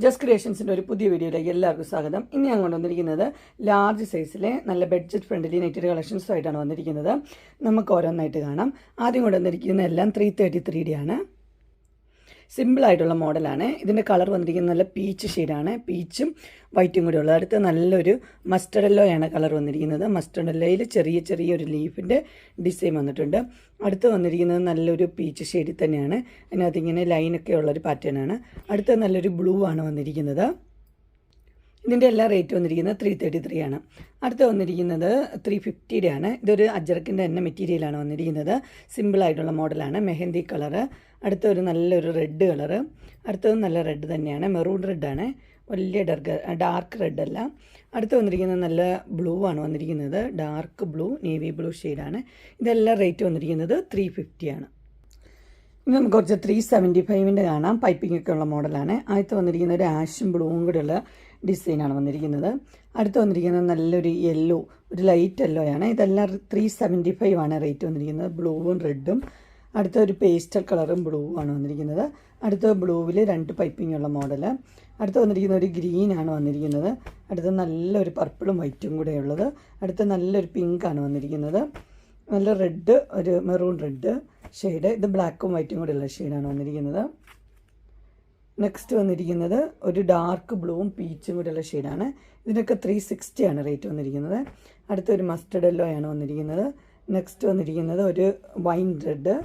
Just ക്രിയേഷൻസിൻ്റെ ഒരു പുതിയ വീഡിയോയിലേക്ക് എല്ലാവർക്കും സ്വാഗതം. ഇനി ഞാൻ കൊണ്ടുവന്നിരിക്കുന്നത് ലാർജ് സൈസിലെ നല്ല ബഡ്ജറ്റ് ഫ്രണ്ട്ലി നെറ്റഡ് കളക്ഷൻസുമായിട്ടാണ് വന്നിരിക്കുന്നത്. നമുക്ക് ഓരോന്നായിട്ട് കാണാം. ആദ്യം കൊണ്ടുവന്നിരിക്കുന്ന എല്ലാം 333 ആണ്. സിമ്പിളായിട്ടുള്ള മോഡലാണ്. ഇതിൻ്റെ കളർ വന്നിരിക്കുന്നത് നല്ല പീച്ച് ഷെയ്ഡാണ്. പീച്ചും വൈറ്റും കൂടി ഉള്ളത്. അടുത്ത് നല്ലൊരു മസ്റ്റർഡ് യെല്ലോയാണ് കളർ വന്നിരിക്കുന്നത്. മസ്റ്റർഡ് യെല്ലോയിൽ ചെറിയൊരു ലീഫിൻ്റെ ഡിസൈൻ വന്നിട്ടുണ്ട്. അടുത്ത് വന്നിരിക്കുന്നത് നല്ലൊരു പീച്ച് ഷെയ്ഡിൽ തന്നെയാണ്. അതിനകത്ത് ഇങ്ങനെ ലൈനൊക്കെ ഉള്ളൊരു പാറ്റേൺ ആണ്. അടുത്ത് നല്ലൊരു ബ്ലൂ ആണ് വന്നിരിക്കുന്നത്. ഇതിൻ്റെ എല്ലാ റേറ്റ് വന്നിരിക്കുന്നത് 333 ആണ്. അടുത്ത് വന്നിരിക്കുന്നത് 350 ആണ്. ഇതൊരു അജ്രക്കിൻ്റെ തന്നെ മെറ്റീരിയലാണ് വന്നിരിക്കുന്നത്. സിമ്പിളായിട്ടുള്ള മോഡലാണ്. മെഹന്തി കളറ്. അടുത്തൊരു നല്ലൊരു റെഡ് കളറ്. അടുത്തതും നല്ല റെഡ് തന്നെയാണ്. മെറൂൺ റെഡാണ്. വലിയ ഡാർക്ക് റെഡ് അല്ല. അടുത്ത് വന്നിരിക്കുന്നത് നല്ല ബ്ലൂ ആണ് വന്നിരിക്കുന്നത്. ഡാർക്ക് ബ്ലൂ, നേവി ബ്ലൂ ഷെയ്ഡാണ്. ഇതെല്ലാം റേറ്റ് വന്നിരിക്കുന്നത് 350 ആണ്. ഇനി നമുക്ക് കുറച്ച് 375ൻ്റെ കാണാം. പൈപ്പിംഗ് ഒക്കെ ഉള്ള മോഡലാണ്. ആദ്യത്തെ വന്നിരിക്കുന്ന ഒരു ആഷും ബ്ലൂവും കൂടെയുള്ള ഡിസൈനാണ് വന്നിരിക്കുന്നത്. അടുത്ത് വന്നിരിക്കുന്നത് നല്ലൊരു യെല്ലോ, ഒരു ലൈറ്റ് യെല്ലോ ആണ്. ഇതെല്ലാം 375 ആണ് റേറ്റ് വന്നിരിക്കുന്നത്. ബ്ലൂവും റെഡും. അടുത്ത ഒരു പേസ്റ്റൽ കളറും ബ്ലൂവും ആണ് വന്നിരിക്കുന്നത്. അടുത്ത ബ്ലൂവിൽ 2 പൈപ്പിംഗ് ഉള്ള മോഡൽ. അടുത്ത് വന്നിരിക്കുന്ന ഒരു ഗ്രീൻ ആണ് വന്നിരിക്കുന്നത്. അടുത്ത നല്ലൊരു പർപ്പിളും വൈറ്റും കൂടെ ഉള്ളത്. അടുത്ത നല്ലൊരു പിങ്ക് ആണ് വന്നിരിക്കുന്നത്. നല്ല റെഡ്, ഒരു മെറൂൺ റെഡ് ഷെയ്ഡ്. ഇത് ബ്ലാക്കും വൈറ്റും കൂടെ ഉള്ള ഷെയ്ഡാണ് വന്നിരിക്കുന്നത്. നെക്സ്റ്റ് വന്നിരിക്കുന്നത് ഒരു ഡാർക്ക് ബ്ലൂവും പീച്ചും കൂടെയുള്ള ഷെയ്ഡാണ്. ഇതിനൊക്കെ 360 ആണ് റേറ്റ് വന്നിരിക്കുന്നത്. അടുത്തൊരു മസ്റ്റർഡ് യെല്ലോ ആണ് വന്നിരിക്കുന്നത്. നെക്സ്റ്റ് വന്നിരിക്കുന്നത് ഒരു വൈൻ റെഡ്.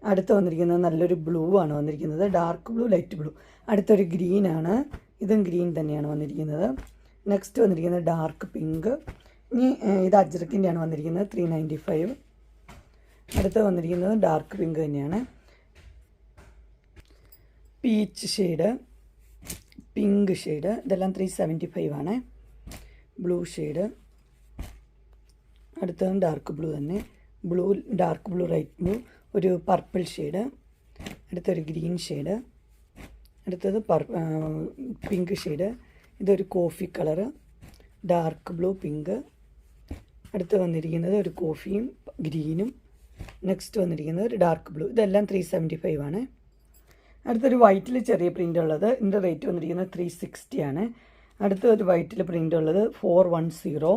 അടുത്ത് വന്നിരിക്കുന്നത് നല്ലൊരു ബ്ലൂ ആണ് വന്നിരിക്കുന്നത്. Dark blue, light blue. അടുത്തൊരു ഗ്രീൻ ആണ്. ഇതും ഗ്രീൻ തന്നെയാണ് വന്നിരിക്കുന്നത്. നെക്സ്റ്റ് വന്നിരിക്കുന്നത് ഡാർക്ക് പിങ്ക്. ഇനി ഇത് അജ്രക്കിൻ്റെയാണ് വന്നിരിക്കുന്നത്. 395. അടുത്ത് വന്നിരിക്കുന്നത് ഡാർക്ക് പിങ്ക് തന്നെയാണ്. Peach shade, pink shade. ഇതെല്ലാം 375 ആണ്. Blue shade. അടുത്തതും ഡാർക്ക് ബ്ലൂ തന്നെ. Blue, dark blue, light blue. ഒരു പർപ്പിൾ ഷെയ്ഡ്. അടുത്തൊരു ഗ്രീൻ ഷെയ്ഡ്. അടുത്തത് പിങ്ക് ഷെയ്ഡ്. ഇതൊരു coffee colour, dark blue, pink. അടുത്ത് വന്നിരിക്കുന്നത് ഒരു കോഫിയും ഗ്രീനും. നെക്സ്റ്റ് വന്നിരിക്കുന്നത് ഒരു ഡാർക്ക് ബ്ലൂ. ഇതെല്ലാം 375 ആണ്. അടുത്തൊരു വൈറ്റിൽ ചെറിയ പ്രിൻ്റ് ഉള്ളത്. ഇതിൻ്റെ റേറ്റ് വന്നിരിക്കുന്നത് 360 ആണ്. അടുത്തൊരു വൈറ്റിൽ പ്രിൻ്റ് ഉള്ളത് 410.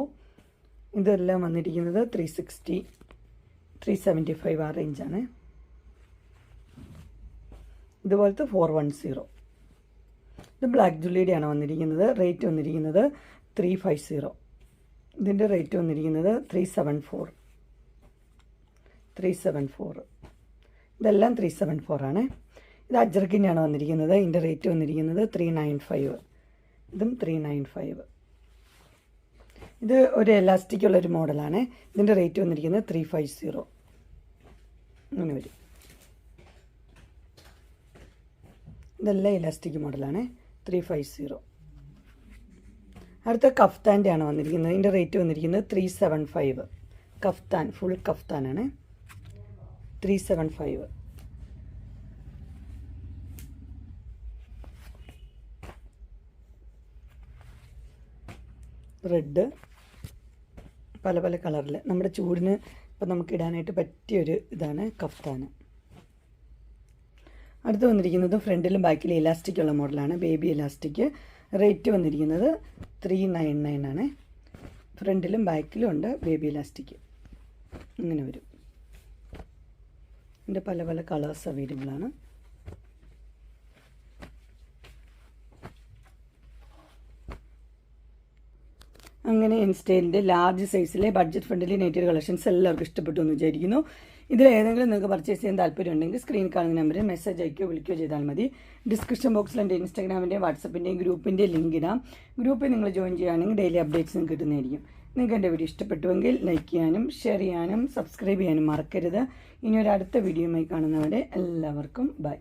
ഇതെല്ലാം വന്നിരിക്കുന്നത് 360, 375 ആ റേഞ്ചാണ്. ഇതുപോലത്തെ 410. ഇത് ബ്ലാക്ക് ജുള്ളിയുടെയാണ് വന്നിരിക്കുന്നത്. റേറ്റ് വന്നിരിക്കുന്നത് 350. ഇതിൻ്റെ റേറ്റ് വന്നിരിക്കുന്നത് 374. ഇതെല്ലാം 374 ആണ്. ഇത് അജ്രക്കിൻ്റെയാണ് വന്നിരിക്കുന്നത്. ഇതിൻ്റെ റേറ്റ് വന്നിരിക്കുന്നത് 395. ഇതും 395. ഇത് ഒരു എലാസ്റ്റിക് ഉള്ളൊരു മോഡലാണ്. ഇതിൻ്റെ റേറ്റ് വന്നിരിക്കുന്നത് 350. അങ്ങനെ വരും. ഇതെല്ലാം എലാസ്റ്റിക് മോഡലാണ്. 350. അടുത്ത കഫ്താൻ്റെ ആണ് വന്നിരിക്കുന്നത്. ഇതിൻ്റെ റേറ്റ് വന്നിരിക്കുന്നത് 375. Kaftan, full കഫ്താനാണ്. 375. റെഡ്, പല പല കളറിൽ നമ്മുടെ ചൂടിന് ഇപ്പം നമുക്ക് ഇടാനായിട്ട് പറ്റിയൊരു ഇതാണ് കഫ്താൻ. അടുത്ത് വന്നിരിക്കുന്നത് ഫ്രണ്ടിലും ബാക്കിലും ഇലാസ്റ്റിക് ഉള്ള മോഡലാണ്. Baby elastic. റേറ്റ് വന്നിരിക്കുന്നത് 399 ആണ്. ഫ്രണ്ടിലും ബാക്കിലും ഉണ്ട് ബേബി ഇലാസ്റ്റിക്. ഇങ്ങനെ വരും. ഇതിൻ്റെ പല പല കളേഴ്സ് അവൈലബിൾ ആണ്. അങ്ങനെ ഇൻസ്റ്റൈലിൻ്റെ ലാർജ് സൈസിലെ ബഡ്ജറ്റ് ഫ്രണ്ട്ലി നെറ്റഡ് കളക്ഷൻസ് എല്ലാവർക്കും ഇഷ്ടപ്പെട്ടു എന്ന് വിചാരിക്കുന്നു. ഇതിലേതെങ്കിലും നിങ്ങൾക്ക് പർച്ചേസ് ചെയ്യാൻ താല്പര്യം ഉണ്ടെങ്കിൽ സ്ക്രീനിൽ കാണുന്ന നമ്പറിൽ മെസ്സേജ് അയക്കുകയോ വിളിക്കുകയോ ചെയ്താൽ മതി. ഡിസ്ക്രിപ്ഷൻ ബോക്സിൽ എൻ്റെ ഇൻസ്റ്റാഗ്രാമിൻ്റെയും വാട്സപ്പിൻ്റെയും ഗ്രൂപ്പിൻ്റെ ലിങ്ക് ഇടാം. ഗ്രൂപ്പിൽ നിങ്ങൾ ജോയിൻ ചെയ്യുകയാണെങ്കിൽ ഡെയിലി അപ്ഡേറ്റ്സും കിട്ടുന്നതായിരിക്കും. നിങ്ങൾക്ക് എൻ്റെ വീഡിയോ ഇഷ്ടപ്പെട്ടുവെങ്കിൽ ലൈക്ക് ചെയ്യാനും ഷെയർ ചെയ്യാനും സബ്സ്ക്രൈബ് ചെയ്യാനും മറക്കരുത്. ഇനി ഒരു അടുത്ത വീഡിയോയുമായി കാണുന്നവരെ എല്ലാവർക്കും ബൈ.